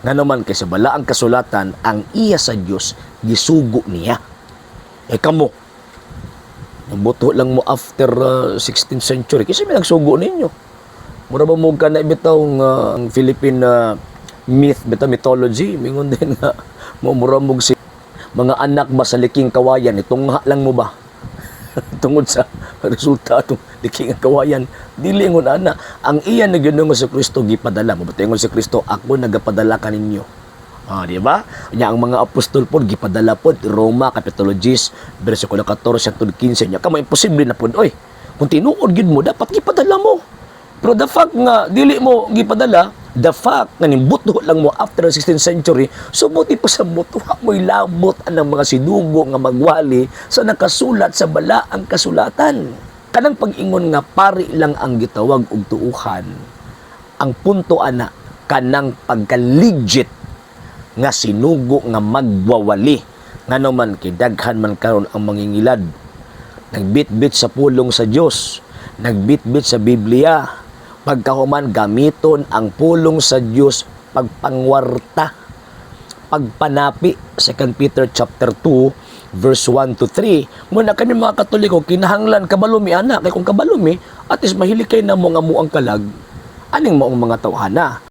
Nga naman kay sa balaang kasulatan, ang iya sa Dios gisugo niya. Kamo, nabuto lang mo after 16th century kasi may nagsugo ninyo. Mura ba mo ka na bitaw nga ang Philippine mythology, mingon din nga mura mo si mga anak ba sa liking kawayan, itong lang mo ba? Tungod sa resulta itong liking kawayan, dili ngon ana. Ang iya na Ginoong sa Kristo gipadala mo. Batingon si Kristo, ako nagapadala kaninyo. Di ba? Nya ang mga apostol po gipadala po Roma Kapitulo 10 bersikulo 14 hangtod 15 nya kamo imposible na pud oy. Kung tinuod gid mo dapat gipadala mo. Pero the fact nga dili mo gipadala, the fact nga nimbuto lang mo after the 16th century, subuti pa sa mutuha mo'y labot ang mga sinugo nga magwali sa nakasulat sa balaang kasulatan. Kanang pag-ingon nga pari lang ang gitawag og tuuhan. Ang punto ana kanang pagka-legit nga sinugo nga magwawali. Ngano man kay daghan man karon ang mangingilad. Nagbitbit sa pulong sa Dios, nagbitbit sa Biblia. Pagkahuman gamiton ang pulong sa Dios pagpangwarta, pagpanapi. 2 Peter chapter 2 verse 1 to 3. Muna kami mga Katoliko kinahanglan kabalumi ana kay kung kabalumi at least mahilig kay na mo nga muang kalag aning maong mga tawhana.